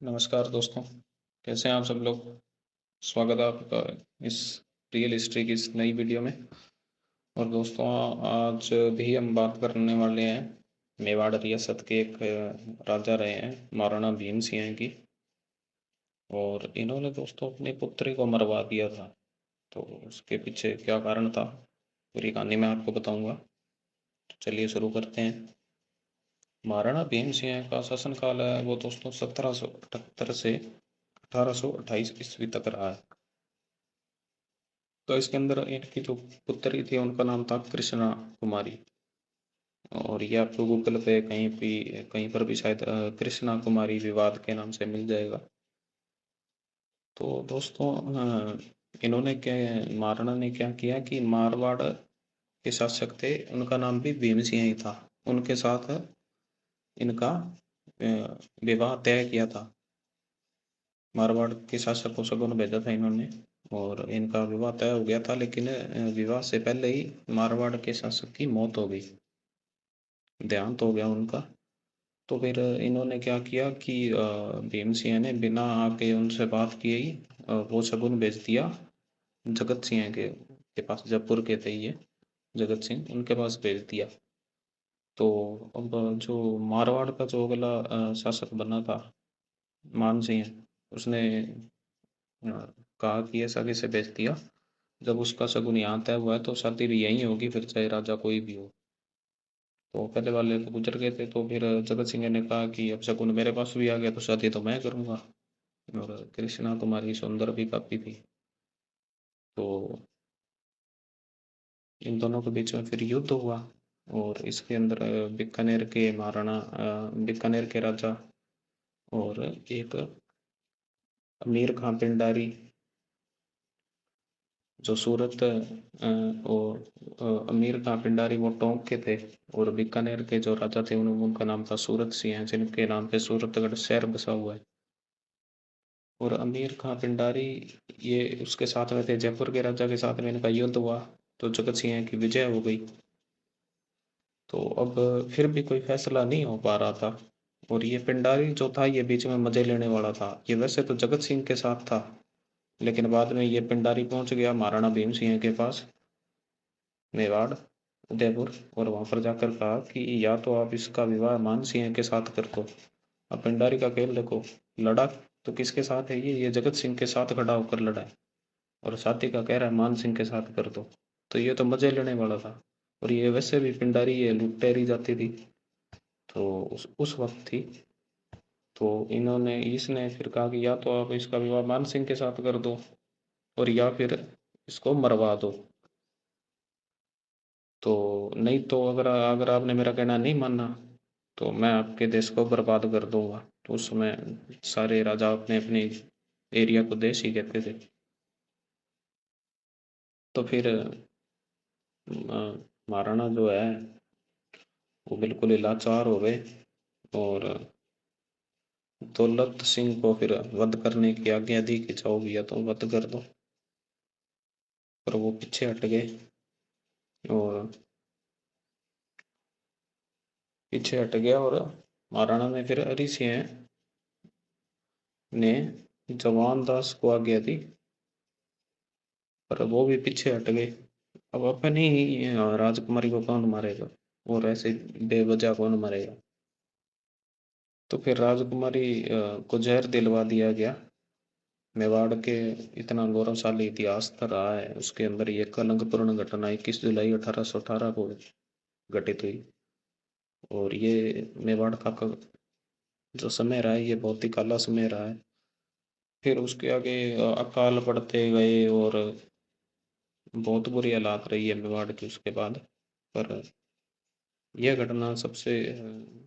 नमस्कार दोस्तों, कैसे हैं आप सब लोग। स्वागत है आपका इस रियल हिस्ट्री की इस नई वीडियो में। और दोस्तों, आज भी हम बात करने वाले हैं मेवाड़ रियासत के एक राजा रहे हैं महाराणा भीम सिंह की। और इन्होंने दोस्तों अपनी पुत्री को मरवा दिया था। तो उसके पीछे क्या कारण था, पूरी कहानी मैं आपको बताऊंगा। तो चलिए शुरू करते हैं। महाराणा भीम सिंह का शासनकाल है वो दोस्तों 1778 से 1828 ईस्वी तक रहा है। तो इसके अंदर इनकी जो पुत्री थी उनका नाम था कृष्णा कुमारी। और ये आपको गूगल पे कहीं पर भी शायद कृष्णा कुमारी विवाद के नाम से मिल जाएगा। तो दोस्तों, इन्होंने क्या महाराणा ने क्या किया कि मारवाड़ के शासक थे, उनका नाम भी भीम सिंह ही था। उनके साथ इनका विवाह तय किया था। मारवाड़ के शासक को सगुन भेजा था इन्होंने और इनका विवाह तय हो गया था। लेकिन विवाह से पहले ही मारवाड़ के शासक की मौत हो गई, देहांत हो गया उनका। तो फिर इन्होंने क्या किया कि भीम सिंह ने बिना आके उनसे बात किए ही वो शगुन भेज दिया जगत सिंह के पास। जयपुर के थे ये, जगत सिंह उनके पास भेज दिया। तो अब जो मारवाड़ का जो अगला शासक बना था मान सिंह, उसने कहा कि ऐसा कैसे भेज दिया, जब उसका शगुन यहाँ तय हुआ है तो शादी भी यहीं होगी, फिर चाहे राजा कोई भी हो। तो पहले वाले तो गुजर गए थे, तो फिर जगत सिंह ने कहा कि अब शकुन मेरे पास भी आ गया तो शादी तो मैं करूंगा। और कृष्णा कुमारी सुंदर भी काफी थी। तो इन दोनों के बीच में फिर युद्ध हुआ। और इसके अंदर बीकानेर के राजा और एक अमीर खां पिंडारी जो अमीर खां पिंडारी वो टोंक के थे। और बीकानेर के जो राजा थे उनका नाम था सूरत सिंह, जिनके नाम पे सूरतगढ़ शहर बसा हुआ है। और अमीर खां पिंडारी ये उसके साथ में थे, जयपुर के राजा के साथ में इनका युद्ध हुआ। तो जगत सिंह की विजय हो गई। तो अब फिर भी कोई फैसला नहीं हो पा रहा था। और ये पिंडारी जो था ये बीच में मजे लेने वाला था। ये वैसे तो जगत सिंह के साथ था, लेकिन बाद में ये पिंडारी पहुंच गया महाराणा भीम सिंह के पास, मेवाड़, उदयपुर। और वहां पर जाकर कहा कि या तो आप इसका विवाह मान सिंह के साथ कर दो। अब पिंडारी का खेल देखो, लड़ा तो किसके साथ है, ये जगत सिंह के साथ खड़ा होकर लड़ा है। और साथी का कह रहा है मान सिंह के साथ कर दो। तो ये तो मजे लेने वाला था। और ये वैसे भी पिंडारी ये लुटेरी जाती थी, तो उस वक्त थी। तो इन्होंने इसने फिर कहा कि या तो आप इसका विवाह मान सिंह के साथ कर दो और या फिर इसको मरवा दो। तो नहीं तो अगर अगर आपने मेरा कहना नहीं माना तो मैं आपके देश को बर्बाद कर दूंगा। तो उस समय सारे राजा अपने अपने एरिया को देश ही कहते थे। तो फिर महाराणा जो है वो बिल्कुल ही लाचार हो गए। और दौलत सिंह को फिर वध करने की आज्ञा दी कि जाओ भैया तुम वध कर दो। पर वो पीछे हट गए। और पीछे हट गया और महाराणा ने फिर हरि सिंह ने जवान दास को आज्ञा दी, पर वो भी पीछे हट गए। अब अपनी ही राजकुमारी को कौन मारेगा, और ऐसे बेवजह कौन मारेगा। तो फिर राजकुमारी को जहर दिलवा दिया गया। मेवाड़ के इतना गौरवशाली इतिहास था रहा है, उसके अंदर ये कलंकपूर्ण घटना 21 जुलाई 1818 को घटित हुई। और ये मेवाड़ का जो समय रहा है ये बहुत ही काला समय रहा है। फिर उसके आगे अकाल पड़ते गए और बहुत बुरी हालात रही है मेवाड़ की उसके बाद। पर यह घटना सबसे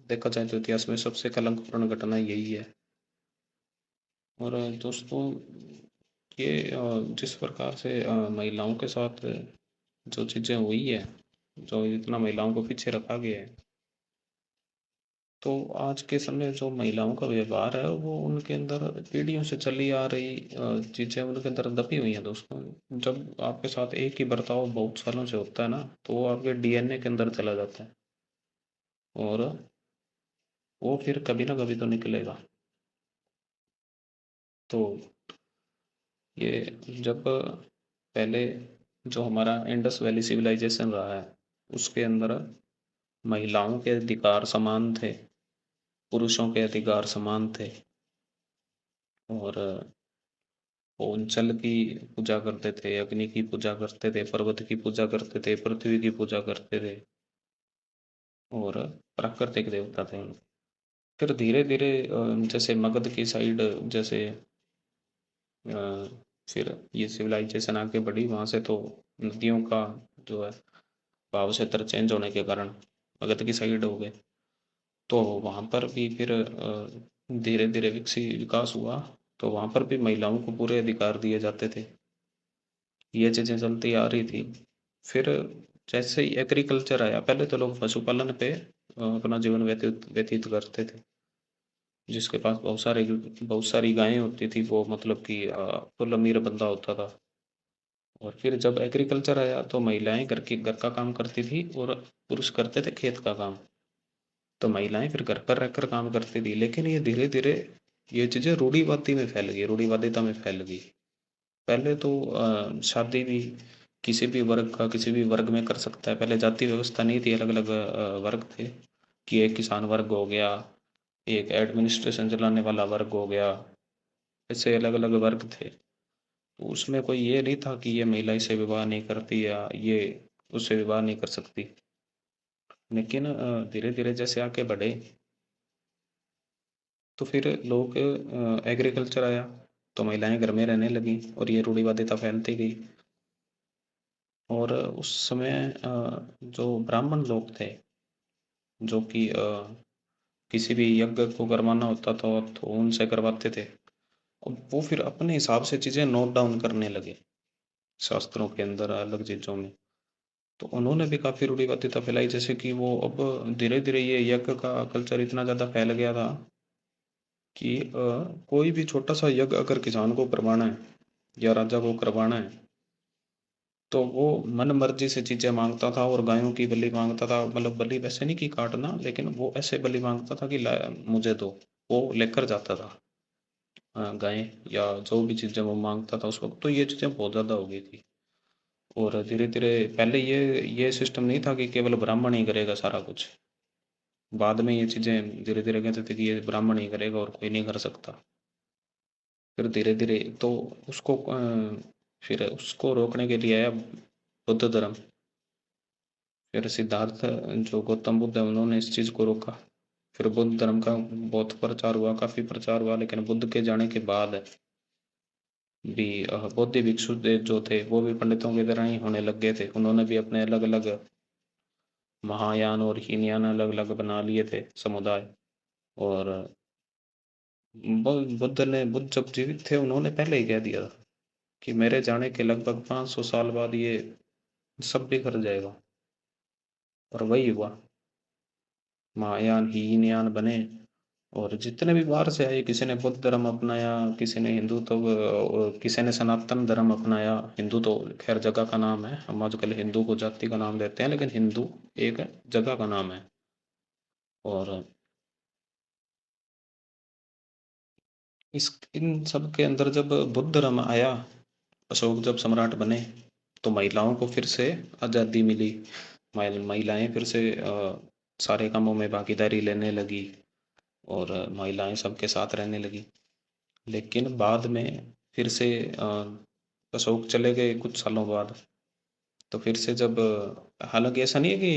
देखा जाए तो इतिहास में सबसे कलंकपूर्ण घटना यही है। और दोस्तों, ये जिस प्रकार से महिलाओं के साथ जो चीज़ें हुई है, जो इतना महिलाओं को पीछे रखा गया है, तो आज के समय जो महिलाओं का व्यवहार है वो उनके अंदर पीढ़ियों से चली आ रही चीज़ें उनके अंदर दबी हुई हैं दोस्तों। जब आपके साथ एक ही बर्ताव बहुत सालों से होता है ना, तो वो आपके डीएनए के अंदर चला जाता है और वो फिर कभी ना कभी तो निकलेगा। तो ये जब पहले जो हमारा इंडस वैली सिविलाइजेशन रहा है उसके अंदर महिलाओं के अधिकार समान थे, पुरुषों के अधिकार समान थे। और वो जल की पूजा करते थे, अग्नि की पूजा करते थे, पर्वत की पूजा करते थे, पृथ्वी की पूजा करते थे और प्राकृतिक देवता थे। फिर धीरे धीरे जैसे मगध की साइड जैसे अ, फिर ये सिविलाइजेशन आगे बढ़ी, वहाँ से तो नदियों का जो है भाव क्षेत्र चेंज होने के कारण मगध की साइड हो गए। तो वहाँ पर भी फिर धीरे धीरे विकास हुआ। तो वहाँ पर भी महिलाओं को पूरे अधिकार दिए जाते थे। ये चीज़ें चलती आ रही थी। फिर जैसे ही एग्रीकल्चर आया, पहले तो लोग पशुपालन पे अपना जीवन व्यतीत व्यतीत करते थे। जिसके पास बहुत सारी गायें होती थी वो मतलब कि फुल अमीर बंदा होता था। और फिर जब एग्रीकल्चर आया तो महिलाएं घर का काम करती थी और पुरुष करते थे खेत का काम। तो महिलाएं फिर घर पर रहकर काम करती थी, लेकिन ये धीरे धीरे ये चीज़ें रूढ़िवादी में फैल गई, रूढ़िवादिता में फैल गई। पहले तो शादी भी किसी भी वर्ग का किसी भी वर्ग में कर सकता है। पहले जाति व्यवस्था नहीं थी, अलग अलग वर्ग थे कि एक किसान वर्ग हो गया, एक एडमिनिस्ट्रेशन चलाने वाला वर्ग हो गया, ऐसे अलग अलग वर्ग थे। तो उसमें कोई ये नहीं था कि ये महिला इससे विवाह नहीं करती या ये उससे विवाह नहीं कर सकती। लेकिन धीरे धीरे जैसे आगे बढ़े तो फिर लोग एग्रीकल्चर आया तो महिलाएं घर में रहने लगी और ये रूढ़िवादिता फैलती गई। और उस समय जो ब्राह्मण लोग थे जो कि किसी भी यज्ञ को करवाना होता था तो उनसे करवाते थे। अब वो फिर अपने हिसाब से चीज़ें नोट डाउन करने लगे शास्त्रों के अंदर अलग चीज़ों में। तो उन्होंने भी काफ़ी रूढ़िवादिता फैलाई, जैसे कि वो अब धीरे धीरे ये यज्ञ का कल्चर इतना ज़्यादा फैल गया था कि कोई भी छोटा सा यज्ञ अगर किसान को करवाना है या राजा को करवाना है तो वो मन मर्जी से चीज़ें मांगता था और गायों की बलि मांगता था। मतलब बलि वैसे नहीं कि काटना, लेकिन वो ऐसे बलि मांगता था कि मुझे दो। वो लेकर जाता था गायें या जो भी चीज़ें वो मांगता था उस वक्त। तो ये चीज़ें बहुत ज़्यादा हो गई थी। और धीरे धीरे पहले ये सिस्टम नहीं था कि केवल ब्राह्मण ही करेगा सारा कुछ। बाद में ये चीज़ें धीरे धीरे कहते थे कि ये ब्राह्मण ही करेगा और कोई नहीं कर सकता। फिर धीरे धीरे तो फिर उसको रोकने के लिए आया बुद्ध धर्म। फिर सिद्धार्थ जो गौतम बुद्ध है उन्होंने इस चीज़ को रोका। फिर बुद्ध धर्म का बहुत प्रचार हुआ, काफ़ी प्रचार हुआ, लेकिन बुद्ध के जाने के बाद भी बौद्ध भिक्षु जो थे वो भी पंडितों की तरह ही होने लग गए थे। उन्होंने भी अपने अलग अलग महायान और हीनयान अलग अलग बना लिए थे समुदाय। और बुद्ध जब जीवित थे उन्होंने पहले ही कह दिया था कि मेरे जाने के लगभग 500 साल बाद ये सब बिखर जाएगा। और वही हुआ, महायान हीनयान बने। और जितने भी बाहर से आए, किसी ने बुद्ध धर्म अपनाया, किसी ने हिंदुत्व और किसी ने सनातन धर्म अपनाया। हिंदू तो खैर जगह का नाम है, हम आजकल हिंदू को जाति का नाम देते हैं, लेकिन हिंदू एक जगह का नाम है। और इस इन सब के अंदर जब बुद्ध धर्म आया, अशोक जब सम्राट बने, तो महिलाओं को फिर से आज़ादी मिली। महिलाएं फिर से सारे कामों में भागीदारी लेने लगी और महिलाएं सबके साथ रहने लगी। लेकिन बाद में फिर से अशोक चले गए कुछ सालों बाद। तो फिर से जब हालांकि ऐसा नहीं है कि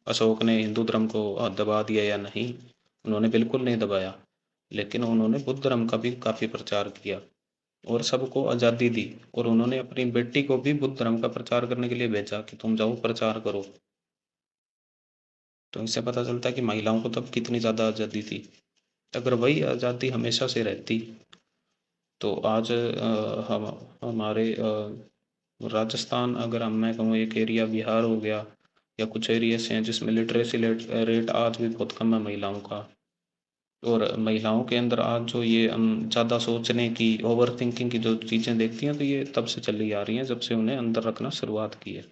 अशोक ने हिंदू धर्म को दबा दिया या नहीं, उन्होंने बिल्कुल नहीं दबाया। लेकिन उन्होंने बुद्ध धर्म का भी काफ़ी प्रचार किया और सबको आज़ादी दी। और उन्होंने अपनी बेटी को भी बुद्ध धर्म का प्रचार करने के लिए भेजा कि तुम जाओ प्रचार करो। तो इससे पता चलता है कि महिलाओं को तब कितनी ज़्यादा आज़ादी थी। अगर वही आज़ादी हमेशा से रहती तो आज हम हमारे राजस्थान, अगर हम मैं कहूँ एक एरिया बिहार हो गया या कुछ एरियाज हैं जिसमें लिटरेसी रेट आज भी बहुत कम है महिलाओं का। और महिलाओं के अंदर आज जो ये ज़्यादा सोचने की, ओवर थिंकिंग की जो चीज़ें देखती हैं, तो ये तब से चली आ रही हैं जब से उन्हें अंदर रखना शुरुआत की है।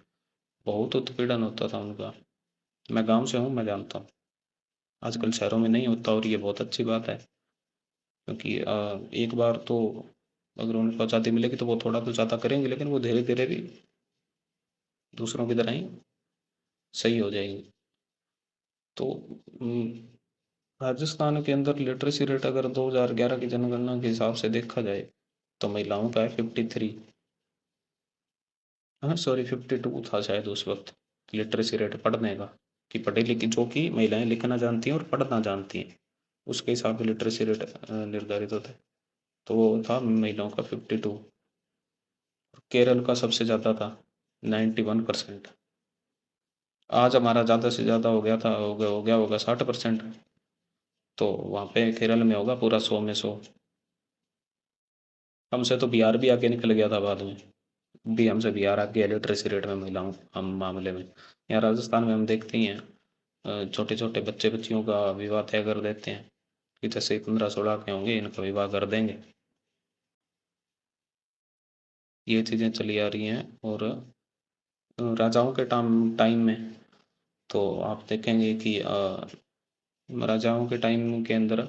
बहुत उत्पीड़न होता था उनका। मैं गांव से हूँ, मैं जानता हूँ। आजकल शहरों में नहीं होता और ये बहुत अच्छी बात है। क्योंकि एक बार तो अगर उनको आज़ादी मिलेगी तो वो थोड़ा तो ज़्यादा करेंगे, लेकिन वो धीरे धीरे भी दूसरों की तरह ही सही हो जाएगी। तो राजस्थान के अंदर लिटरेसी रेट अगर 2011 की जनगणना के हिसाब से देखा जाए तो महिलाओं का है 53, हाँ सॉरी 52 था शायद उस वक्त लिटरेसी रेट पढ़ने का, कि पढ़ी लिखी जो कि महिलाएं लिखना जानती हैं और पढ़ना जानती हैं, उसके हिसाब से लिटरेसी रेट निर्धारित होता है। तो वो था महिलाओं का 52। केरल का सबसे ज़्यादा था 91%। आज हमारा ज़्यादा से ज़्यादा हो गया था, हो गया होगा 60%। तो वहाँ पे केरल में होगा पूरा 100 में 100। हमसे तो बिहार भी आगे निकल गया था बाद में, भी हमसे बिहार आगे है लिटरेसी रेट में महिलाओं हम मामले में। यहाँ राजस्थान में हम देखते ही हैं छोटे छोटे बच्चे बच्चियों का विवाह तय कर देते हैं कि जैसे 15-16 के होंगे इनका विवाह कर देंगे। ये चीज़ें चली आ रही हैं। और राजाओं के टाइम में तो आप देखेंगे कि राजाओं के टाइम के अंदर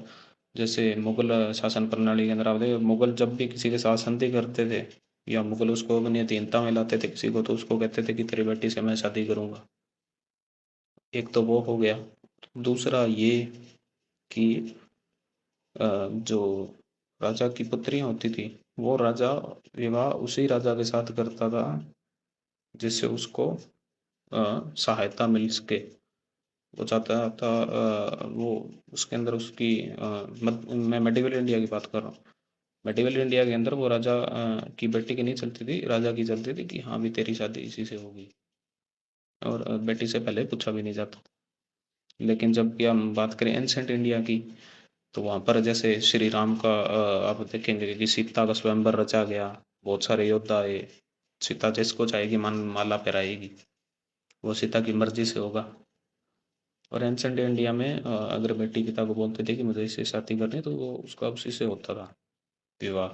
जैसे मुगल शासन प्रणाली के अंदर आप देखिए, मुगल जब भी किसी के साथ संधि करते थे या मुगल उसको अपनी अधीनता में लाते थे किसी को, तो उसको कहते थे कि तेरी बेटी से मैं शादी करूंगा। एक तो वो हो गया। दूसरा ये कि जो राजा की पुत्रियां होती थी वो राजा विवाह उसी राजा के साथ करता था जिससे उसको सहायता मिल सके। वो चाहता था वो उसके अंदर उसकी मैं मेडिवल इंडिया की बात कर रहा हूँ। मेडिवल इंडिया के अंदर वो राजा की बेटी की नहीं चलती थी, राजा की चलती थी कि हाँ भी तेरी शादी इसी से होगी, और बेटी से पहले पूछा भी नहीं जाता। लेकिन जब भी हम बात करें एंशेंट इंडिया की तो वहाँ पर जैसे श्री राम का आप देखेंगे कि सीता का स्वयंवर रचा गया, बहुत सारे योद्धा आए, सीता जिसको चाहेगी मान माला पहनाएगी, वो सीता की मर्जी से होगा। और एंशेंट इंडिया में अगर बेटी पिता को बोलते थे कि मुझे इससे शादी करनी है तो वो उसका उसी से होता था विवाह।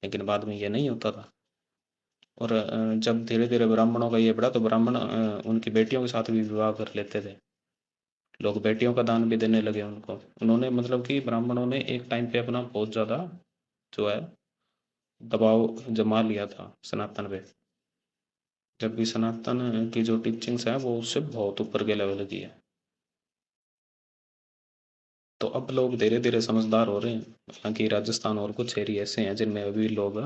लेकिन बाद में ये नहीं होता था। और जब धीरे धीरे ब्राह्मणों का ये बढ़ा तो ब्राह्मण उनकी बेटियों के साथ भी विवाह कर लेते थे। लोग बेटियों का दान भी देने लगे उनको। उन्होंने मतलब कि ब्राह्मणों ने एक टाइम पे अपना बहुत ज़्यादा जो है दबाव जमा लिया था सनातन पे, जबकि सनातन की जो टीचिंग्स है वो उससे बहुत ऊपर के लेवल की है। तो अब लोग धीरे धीरे समझदार हो रहे हैं। हालांकि राजस्थान और कुछ एरिया ऐसे हैं जिनमें अभी लोग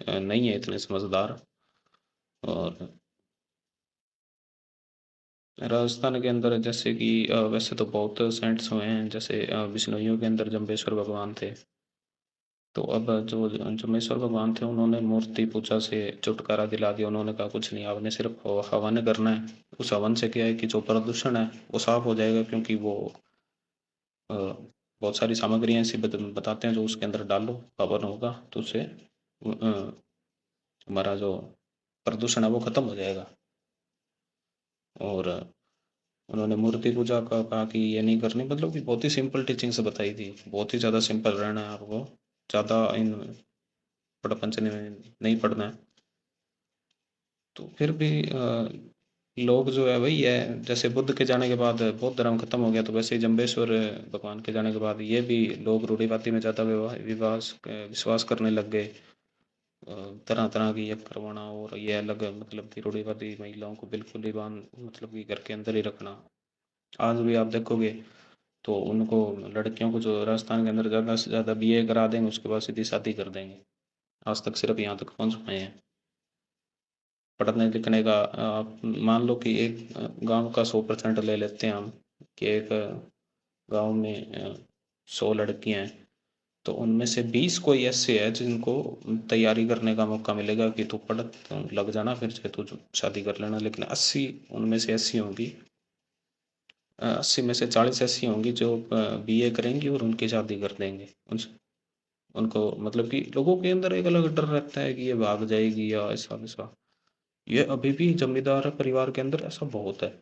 नहीं है इतने समझदार। और राजस्थान के अंदर जैसे कि वैसे तो बहुत सेंट्स हुए हैं, जैसे बिश्नोइयों के अंदर जम्बेश्वर भगवान थे। तो अब जो जम्बेश्वर भगवान थे उन्होंने मूर्ति पूजा से छुटकारा दिला दिया। उन्होंने कहा कुछ नहीं, आपने सिर्फ हवन करना है। उस हवन से क्या है कि जो प्रदूषण है वो साफ हो जाएगा, क्योंकि वो बहुत सारी सामग्रियाँ ऐसी बताते हैं जो उसके अंदर डालो, हवन होगा तो उससे हमारा जो प्रदूषण है वो खत्म हो जाएगा। और उन्होंने मूर्ति पूजा का कहा कि ये नहीं करनी, मतलब कि बहुत ही सिंपल टीचिंग से बताई थी, बहुत ही ज़्यादा सिंपल रहना है आपको, ज़्यादा इन प्रपंच में नहीं पढ़ना है। तो फिर भी लोग जो है वही है, जैसे बुद्ध के जाने के बाद बौद्ध धर्म खत्म हो गया तो वैसे ही जम्बेश्वर भगवान के जाने के बाद ये भी लोग रूढ़िवादी में ज़्यादा विश्वास करने लग गए। तरह तरह की ये करवाना और ये अलग, मतलब कि रूढ़िवादी महिलाओं को बिल्कुल ही बांध, मतलब कि घर के अंदर ही रखना। आज भी आप देखोगे तो उनको, लड़कियों को जो राजस्थान के अंदर ज़्यादा से ज़्यादा बीए करा देंगे उसके बाद सीधी शादी कर देंगे। आज तक सिर्फ यहाँ तक पहुँच पाए हैं पढ़ने लिखने का। आप मान लो कि एक गांव का 100% ले लेते हैं हम, कि एक गांव में 100 लड़कियां हैं तो उनमें से 20 कोई ऐसे है जिनको तैयारी करने का मौका मिलेगा कि तू पढ़, तू लग जाना, फिर से तू शादी कर लेना। लेकिन 80 उनमें से ऐसी होंगी, 80 में से 40 ऐसी होंगी जो बीए करेंगी और उनकी शादी कर देंगे उनसे। उनको मतलब कि लोगों के अंदर एक अलग डर रहता है कि ये भाग जाएगी या ऐसा वैसा। ये अभी भी जमींदार परिवार के अंदर ऐसा बहुत है,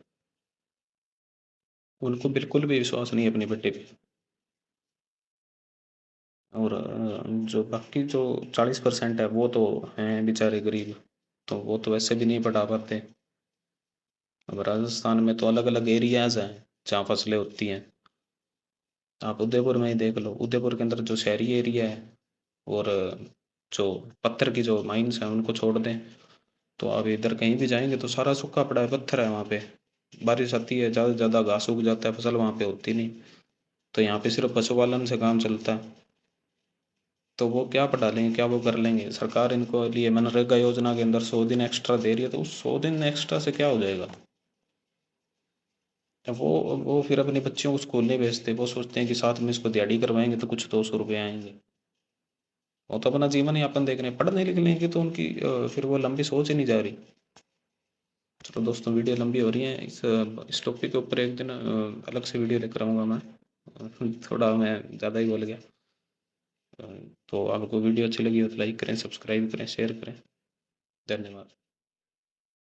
उनको बिल्कुल भी विश्वास नहीं है अपनी बेटे पे। और जो बाकी जो 40% है वो तो हैं बेचारे गरीब, तो वो तो वैसे भी नहीं पढ़ा पाते। अब राजस्थान में तो अलग अलग एरियाज हैं जहाँ फसलें होती हैं। आप उदयपुर में ही देख लो, उदयपुर के अंदर जो शहरी एरिया है और जो पत्थर की जो माइंस हैं उनको छोड़ दें, तो आप इधर कहीं भी जाएंगे तो सारा सूखा पड़ा है, पत्थर है वहाँ पे। बारिश आती है, ज़्यादा से ज़्यादा घास उग जाता है, फसल वहाँ पे होती नहीं। तो यहाँ पे सिर्फ पशुपालन से काम चलता है। तो वो क्या पढ़ा लेंगे, क्या वो कर लेंगे? सरकार इनको लिए मनरेगा योजना के अंदर 100 दिन एक्स्ट्रा दे रही है, तो उस 100 दिन एक्स्ट्रा से क्या हो जाएगा? वो फिर अपने बच्चों को स्कूल नहीं भेजते, वो सोचते हैं कि साथ में इसको दिहाड़ी करवाएंगे तो कुछ 200 रुपये आएंगे। वो तो अपना जीवन यापन देख रहे हैं, पढ़ने लिख लेंगे तो उनकी फिर वो लंबी सोच ही नहीं जा रही। चलो दोस्तों, वीडियो लंबी हो रही है, इस टॉपिक के ऊपर एक दिन अलग से वीडियो लेकर आऊँगा मैं। थोड़ा मैं ज़्यादा ही बोल गया। तो आपको वीडियो अच्छी लगी हो तो लाइक करें, सब्सक्राइब करें, शेयर करें। धन्यवाद।